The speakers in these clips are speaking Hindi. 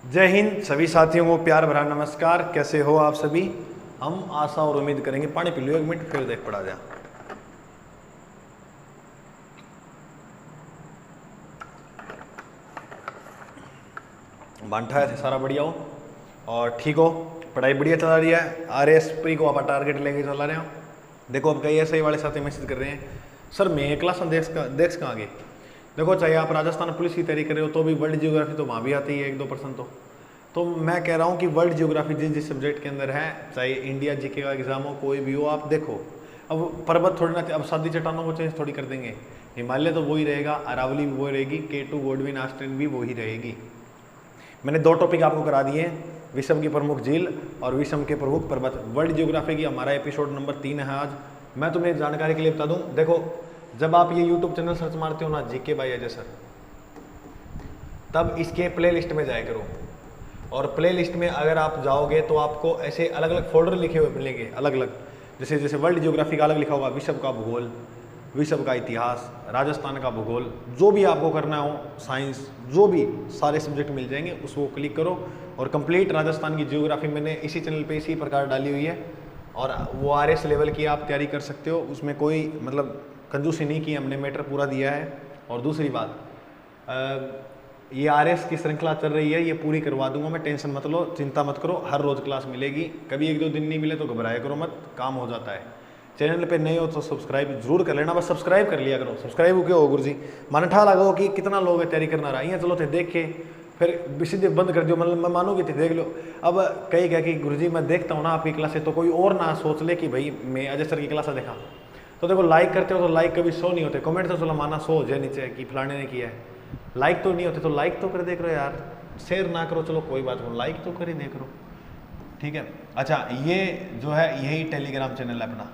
जय हिंद सभी साथियों को प्यार भरा नमस्कार। कैसे हो आप सभी। हम आशा और उम्मीद करेंगे। पानी पी लो 1 मिनट फिर देख पड़ा जा। बांठा है सारा बढ़िया हो और ठीक हो, पढ़ाई बढ़िया चला रही है। RS प्री को आप टारगेट लेके चला रहे हो। देखो अब कई ऐसे वाले साथी मैसेज कर रहे हैं, सर मैं क्लास में देख कहाँ आगे। देखो चाहे आप राजस्थान पुलिस की तैयारी कर रहे हो तो भी वर्ल्ड जियोग्राफी तो वहाँ भी आती है 1-2% तो मैं कह रहा हूँ कि वर्ल्ड जियोग्राफी जिस सब्जेक्ट के अंदर है, चाहे इंडिया जीके का एग्जाम हो कोई भी हो, आप देखो। अब पर्वत थोड़ी ना, अब सादी चट्टानों को चेंज थोड़ी कर देंगे। हिमालय तो वही रहेगा, अरावली भी वही रहेगी, K2 गोडविन आस्ट्रेन भी वही रहेगी। मैंने 2 टॉपिक आपको करा दिए हैं, विश्व की प्रमुख झील और विश्व के प्रमुख पर्वत। वर्ल्ड जियोग्राफी की हमारा एपिसोड नंबर 3 है आज। मैं तुम्हें जानकारी के लिए बता दूं, देखो जब आप ये यूट्यूब चैनल सर्च मारते हो ना जीके बाय अजय सर, तब इसके प्ले लिस्ट में जाया करो। और प्ले लिस्ट में अगर आप जाओगे तो आपको ऐसे अलग अलग फोल्डर लिखे हुए मिलेंगे, अलग अलग। जैसे जैसे वर्ल्ड जियोग्राफी का अलग लिखा होगा, विश्व का भूगोल, विश्व का इतिहास, राजस्थान का भूगोल, जो भी आपको करना हो, साइंस, जो भी सारे सब्जेक्ट मिल जाएंगे, उसको क्लिक करो। और कंप्लीट राजस्थान की जियोग्राफी मैंने इसी चैनल पे इसी प्रकार डाली हुई है और वो RS लेवल की आप तैयारी कर सकते हो। उसमें कोई मतलब कंजूसी नहीं की, हमने मैटर पूरा दिया है। और दूसरी बात, ये RS की श्रृंखला चल रही है, ये पूरी करवा दूंगा मैं, टेंशन मत लो, चिंता मत करो। हर रोज क्लास मिलेगी, कभी 1-2 दिन नहीं मिले तो घबराया करो मत, काम हो जाता है। चैनल पे नए हो तो सब्सक्राइब जरूर कर लेना, बस सब्सक्राइब कर लिया करो। सब्सक्राइब क्यों हो गुरुजी, मन ठा लगाओ कि कितना लोग तैयारी करना रहा है, चलो थे देख के फिर सीधे बंद कर दो, मतलब मैं मानूंगी थे देख लो। अब कई कह कि गुरुजी मैं देखता हूँ ना आपकी क्लासे, तो कोई और ना सोच ले कि भाई मैं अजय सर की क्लास देखा। तो देखो लाइक करते हो तो लाइक कभी शो नहीं होते, कमेंट तो चलो माना शो हो जाए नीचे कि फलाने ने किया है, लाइक तो नहीं होते, तो लाइक तो कर देख रहे हो यार। शेयर ना करो चलो कोई बात नहीं, लाइक तो कर ही देख रो, ठीक है। अच्छा ये जो है यही टेलीग्राम चैनल है अपना,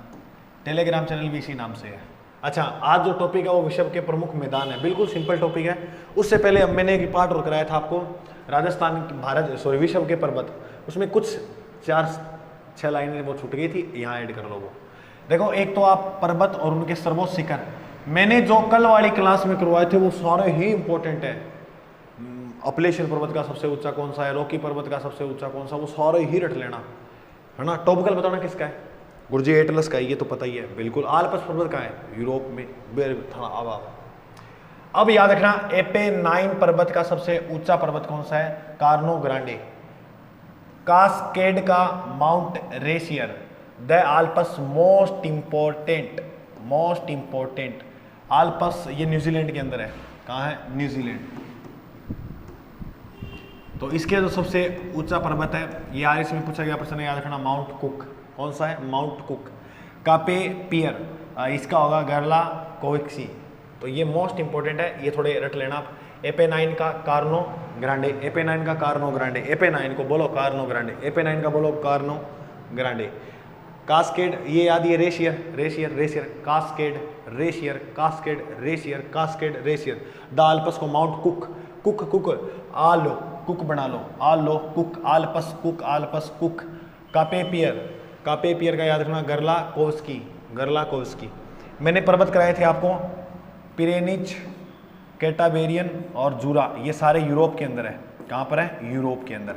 टेलीग्राम चैनल भी इसी नाम से है। अच्छा आज जो टॉपिक है वो विश्व के प्रमुख मैदान है, बिल्कुल सिंपल टॉपिक है। उससे पहले मैंने एक पार्ट और कराया था आपको, राजस्थान विश्व के पर्वत, उसमें कुछ 4-6 लाइनें वो छूट गई थी, यहाँ ऐड कर लो वो। देखो एक तो आप पर्वत और उनके सर्वोच्च शिखर, मैंने जो कल वाली क्लास में करवाए थे वो सारे ही इंपॉर्टेंट है। अपलेशियन पर्वत का सबसे ऊंचा कौन सा है, रॉकी पर्वत का सबसे ऊंचा कौन सा, वो सारे ही रट लेना है ना। टॉपिकल बताना किसका है, गुरुजी एटलस का है, ये तो पता ही है बिल्कुल। आल्प्स पर्वत का है, यूरोप में। अब याद रखना, एपेनाइन पर्वत का सबसे ऊंचा पर्वत कौन सा है, कार्नो ग्रांडे। कास्केड का mount Rainier. The Alps most important Alps, ये न्यूजीलैंड के अंदर है। कहाँ है, न्यूजीलैंड। तो इसके जो सबसे ऊंचा पर्वत है, ये RS में पूछा गया प्रश्न, याद रखना, माउंट कुक। कौन सा है, माउंट कुक। कापे पियर, इसका होगा गर्ला कोविक्सी। तो ये मोस्ट इंपॉर्टेंट है, ये थोड़े रट लेना आप। एपेनाइन का कार्नो ग्रांडे, एपेनाइन का कार्नो ग्रांडे, एपेनाइन को बोलो कार्नो ग्रांडे, एपेनाइन का बोलो कार्नो ग्रांडे। कास्केड, ये याद, ये रेशियर, कास्केड रेशियर। द आल्प्स को माउंट कुक आलो कुक बना लो, आलो कुक, आल्प्स कुक। कापे पियर का याद रखना, गर्ला कोव्स्की। मैंने पर्वत कराए थे आपको, पिरेनिच, कैटाबेरियन और जूरा, ये सारे यूरोप के अंदर है। कहाँ पर है, यूरोप के अंदर।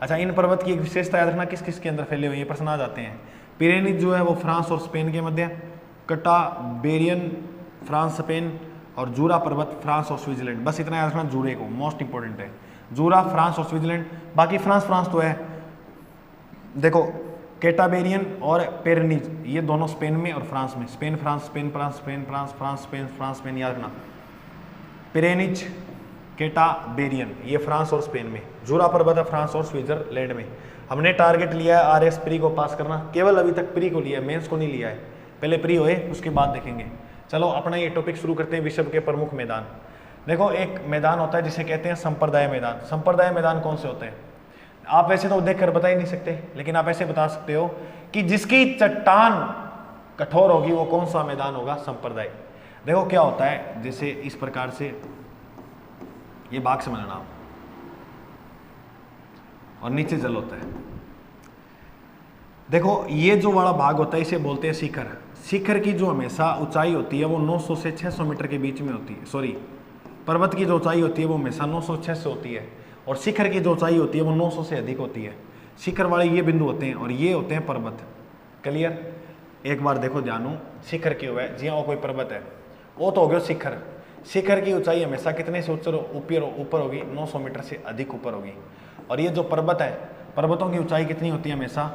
अच्छा इन पर्वत की एक विशेषता याद रखना, किस किस के अंदर फैले हुए, ये प्रश्न आ जाते हैं। पिरेनिच जो है वो फ्रांस और स्पेन के मध्य, कैटाबेरियन फ्रांस स्पेन, और जूरा पर्वत फ्रांस और स्विट्जरलैंड। बस इतना याद रखना, जूरे को मोस्ट इंपॉर्टेंट है। जूरा फ्रांस और स्विट्जरलैंड, बाकी फ्रांस तो है। देखो कैटाबेरियन और पिरेनिच ये दोनों स्पेन में और फ्रांस में, स्पेन फ्रांस याद रखना। पिरेनिच कैटाबेरियन ये फ्रांस और स्पेन में, जूरा पर्वत है फ्रांस और स्विट्जरलैंड में। हमने टारगेट लिया है RS प्री को पास करना, केवल अभी तक प्री को लिया है, मेंस को नहीं लिया है। पहले प्री होए उसके बाद देखेंगे। चलो अपना ये टॉपिक शुरू करते हैं, विश्व के प्रमुख मैदान। देखो एक मैदान होता है जिसे कहते हैं संप्रदाय मैदान। संप्रदाय मैदान कौन से होते हैं, आप वैसे तो देखकर बता ही नहीं सकते, लेकिन आप ऐसे बता सकते हो कि जिसकी चट्टान कठोर होगी वो कौन सा मैदान होगा, संप्रदाय। देखो क्या होता है, जैसे इस प्रकार से ये भाग समझना, और नीचे जल होता है। देखो ये जो वाला भाग होता है इसे बोलते हैं शिखर। शिखर की जो हमेशा ऊंचाई होती है वो 900 से 600 मीटर के बीच में होती है। पर्वत की जो ऊंचाई होती है वो हमेशा 900-600 होती है। और शिखर की जो ऊंचाई होती है वो 900 से अधिक होती है। शिखर वाले ये बिंदु होते हैं और ये होते हैं पर्वत। क्लियर? एक बार देखो ध्यानो, शिखर की हुआ जी हाँ, वो कोई पर्वत है, वो तो हो गया शिखर। शिखर की ऊंचाई हमेशा कितने से ऊपर होगी? 900 मीटर से अधिक ऊपर होगी। और ये जो पर्वत है, पर्वतों की ऊंचाई कितनी होती है? हमेशा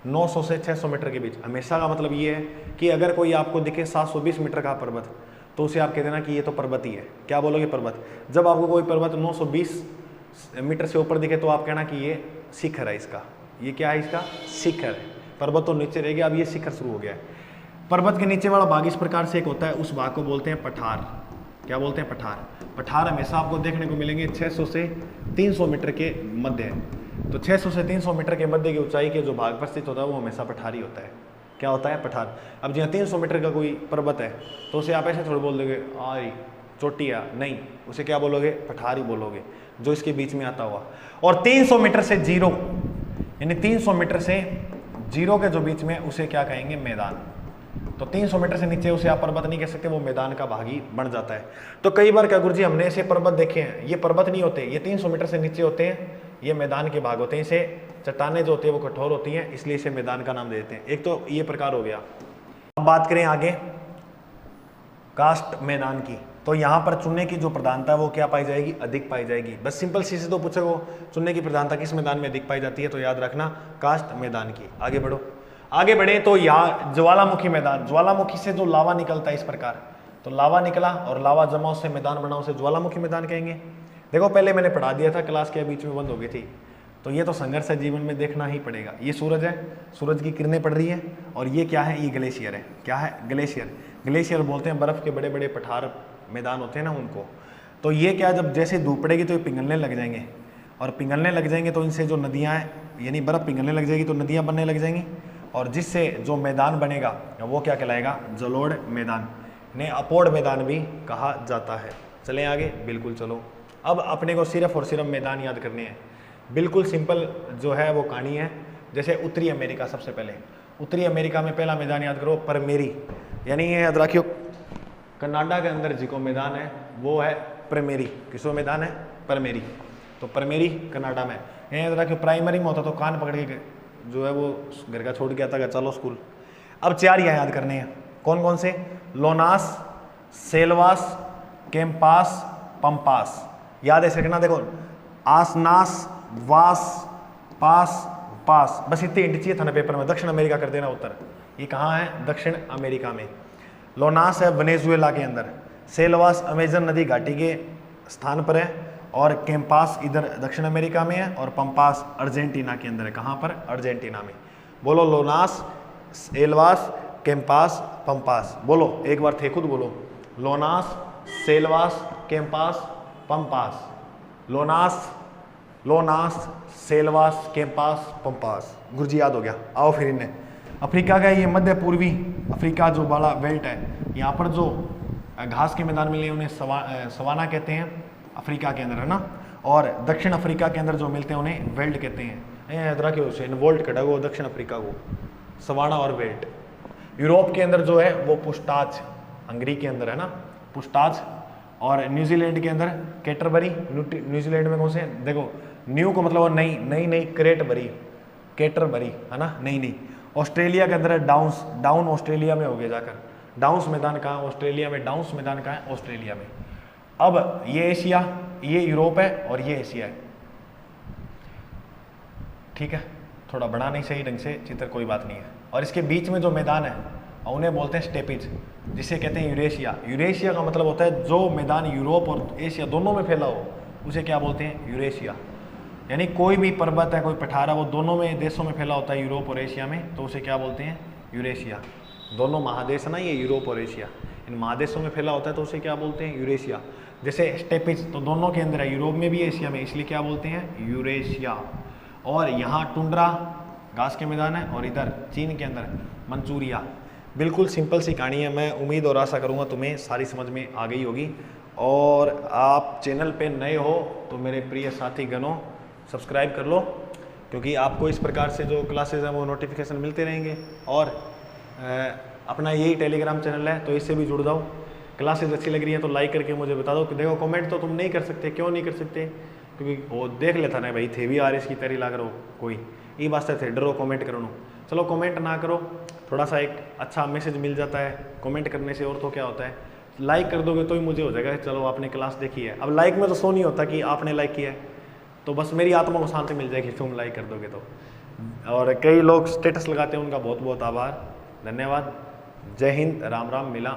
900 से 600 मीटर के बीच। हमेशा का मतलब ये है कि अगर कोई आपको दिखे 720 मीटर का पर्वत, तो उसे आप कह देना कि ये तो पर्वत ही है। क्या बोलोगे? पर्वत। जब आपको कोई पर्वत 920 मीटर से ऊपर दिखे तो आप कहना कि ये शिखर है इसका। ये क्या है? इसका शिखर है। पर्वत तो नीचे रह गया, अब ये शिखर शुरू हो गया है। पर्वत के नीचे वाला भाग इस प्रकार से एक होता है, उस भाग को बोलते हैं पठार। क्या बोलते हैं? पठार। पठार हमेशा आपको देखने को मिलेंगे 600 से 300 मीटर के मध्य है। तो 600 से 300 मीटर के मध्य की ऊंचाई के जो भाग पर स्थित होता है वो हमेशा पठारी होता है। क्या होता है? पठार। अब जहाँ 300 मीटर का कोई पर्वत है तो उसे आप ऐसे थोड़ी बोल दोगे आई चोटिया, नहीं, उसे क्या बोलोगे? पठारी बोलोगे, जो इसके बीच में आता हुआ। और 300 मीटर से जीरो, यानी 300 मीटर से जीरो के जो बीच में, उसे क्या कहेंगे? मैदान। तो 300 मीटर से नीचे उसे आप पर्वत नहीं कह सकते, वो मैदान का भाग ही बन जाता है। तो कई बार क्या गुरुजी हमने ऐसे पर्वत देखे हैं, ये पर्वत नहीं होते, ये 300 मीटर से नीचे होते हैं, ये मैदान के भाग होते हैं। इसे चट्टानें जो होती है वो कठोर होती हैं, इसलिए इसे मैदान का नाम देते हैं। एक तो ये प्रकार हो गया। अब बात करें आगे कास्ट मैदान की, तो यहाँ पर चुनने की जो प्रधानता है वो क्या पाई जाएगी? अधिक पाई जाएगी। बस सिंपल सी से तो पूछोगे चुनने की प्रधानता किस मैदान में अधिक पाई जाती है, तो याद रखना कास्ट मैदान की। आगे बढ़ो, आगे बढ़े तो यहाँ ज्वालामुखी मैदान। ज्वालामुखी से जो लावा निकलता है इस प्रकार, तो लावा निकला और लावा जमा उससे मैदान बना, उसे ज्वालामुखी मैदान कहेंगे। देखो पहले मैंने पढ़ा दिया था, क्लास के बीच में बंद हो गई थी, तो ये तो संघर्ष है जीवन में, देखना ही पड़ेगा। ये सूरज है, सूरज की किरणें पड़ रही है, और ये क्या है? ये ग्लेशियर है। क्या है? ग्लेशियर। ग्लेशियर बोलते हैं बर्फ के बड़े बड़े पठार मैदान होते हैं ना उनको। तो ये क्या, जब जैसे धूप पड़ेगी तो ये पिघलने लग जाएंगे, और पिघलने लग जाएंगे तो इनसे जो नदियाँ हैं, यानी बर्फ पिघलने लग जाएगी तो नदियाँ बनने लग जाएंगी, और जिससे जो मैदान बनेगा वो क्या कहलाएगा? जलोढ़ मैदान, ने अपोढ़ मैदान भी कहा जाता है। चलें आगे, बिल्कुल चलो। अब अपने को सिर्फ और सिर्फ मैदान याद करने हैं। बिल्कुल सिंपल जो है वो कहानी है। जैसे उत्तरी अमेरिका, सबसे पहले उत्तरी अमेरिका में पहला मैदान याद करो, परमेरी। यानी ये याद रखियो, कनाडा के अंदर जिको मैदान है वो है परमेरी। किसो मैदान है? परमेरी। तो परमेरी कनाडा में। ये याद रखियो, प्राइमरी में होता तो कान पकड़ के जो है वो घर का छोड़ के आता है, चलो स्कूल। अब 4 यहाँ याद करने हैं। कौन कौन से? लोनास, सेल्वास, कैंपास, पंपास। याद है रखना। देखो आसनास, वास, पास, पास, बस इतनी हिंट चाहिए था ना पेपर में। दक्षिण अमेरिका कर देना उत्तर। ये कहाँ है? दक्षिण अमेरिका में। लोनास है वेनेजुएला के अंदर, सेल्वास अमेजन नदी घाटी के स्थान पर है, और कैंपास इधर दक्षिण अमेरिका में है, और पंपास अर्जेंटीना के अंदर है। कहाँ पर? अर्जेंटीना में। बोलो लोनास, सेल्वास, कैंपास, पंपास। बोलो एक बार थे खुद बोलो, Llanos, Selvas, Campos, Pampas. Llanos, Llanos, Selvas, Campos, Pampas. गुरुजी याद हो गया। आओ फिर इन्हें। अफ्रीका का ये मध्य पूर्वी अफ्रीका जो बड़ा बेल्ट है, यहाँ पर जो घास के मैदान मिले उन्हें सवाना कहते हैं, अफ्रीका के अंदर है ना। और दक्षिण अफ्रीका के अंदर जो मिलते हैं उन्हें वेल्ट कहते हैं। इधर के उसे वोल्ट कटा वो दक्षिण अफ्रीका को सवाना और वेल्ट। यूरोप के अंदर जो है वो पुस्टाच, हंगरी के अंदर है ना पुस्टाच, और न्यूजीलैंड के अंदर कैटरबरी। न्यूजीलैंड में कौन से? देखो न्यू को मतलब नई, नई नई क्रेटबरी, कैटरबरी है ना, नई नई। ऑस्ट्रेलिया के अंदर है डाउन्स, डाउन ऑस्ट्रेलिया में हो गया जाकर। डाउन्स मैदान कहाँ? ऑस्ट्रेलिया में। डाउन्स मैदान कहाँ है? ऑस्ट्रेलिया में। अब ये एशिया, ये यूरोप है, और ये एशिया है। ठीक है, थोड़ा बड़ा नहीं सही ढंग से चित्र, कोई बात नहीं है। और इसके बीच में जो मैदान है उन्हें बोलते हैं स्टेपिज, जिसे कहते हैं यूरेशिया। यूरेशिया का मतलब होता है जो मैदान यूरोप और एशिया दोनों में फैला हो, उसे क्या बोलते हैं? यूरेशिया। यानी कोई भी पर्वत है, कोई पठार है, वो दोनों में देशों में फैला होता है, यूरोप और एशिया में, तो उसे क्या बोलते हैं? यूरेशिया। दोनों महादेश है ना, ये यूरोप और एशिया, इन महादेशों में फैला होता है तो उसे क्या बोलते हैं? यूरेशिया। जैसे स्टेपिज तो दोनों के अंदर है, यूरोप में भी एशिया में, इसलिए क्या बोलते हैं? यूरेशिया। और यहाँ टुंड्रा घास के मैदान है, और इधर चीन के अंदर मंचूरिया। बिल्कुल सिंपल सी कहानी है। मैं उम्मीद और आशा करूँगा तुम्हें सारी समझ में आ गई होगी। और आप चैनल पे नए हो तो मेरे प्रिय साथी गणों सब्सक्राइब कर लो, क्योंकि आपको इस प्रकार से जो क्लासेज हैं वो नोटिफिकेशन मिलते रहेंगे। और अपना यही टेलीग्राम चैनल है तो इससे भी जुड़ जाओ। क्लासेज अच्छी लग रही है तो लाइक करके मुझे बता दो। देखो कमेंट तो तुम नहीं कर सकते, क्यों नहीं कर सकते? क्योंकि वो देख लेता ना भाई थे भी आ रही इसकी तैयारी लाग रहो कोई ये वास्ते थे डरो कमेंट करो। चलो कमेंट ना करो, थोड़ा सा एक अच्छा मैसेज मिल जाता है कमेंट करने से, और तो क्या होता है लाइक कर दोगे तो ही मुझे हो जाएगा चलो आपने क्लास देखी है। अब लाइक में तो शो नहीं होता कि आपने लाइक किया है, तो बस मेरी आत्मा को शांति मिल जाएगी तुम लाइक कर दोगे तो। और कई लोग स्टेटस लगाते हैं, उनका बहुत बहुत आभार, धन्यवाद। जय हिंद, राम राम, मिला।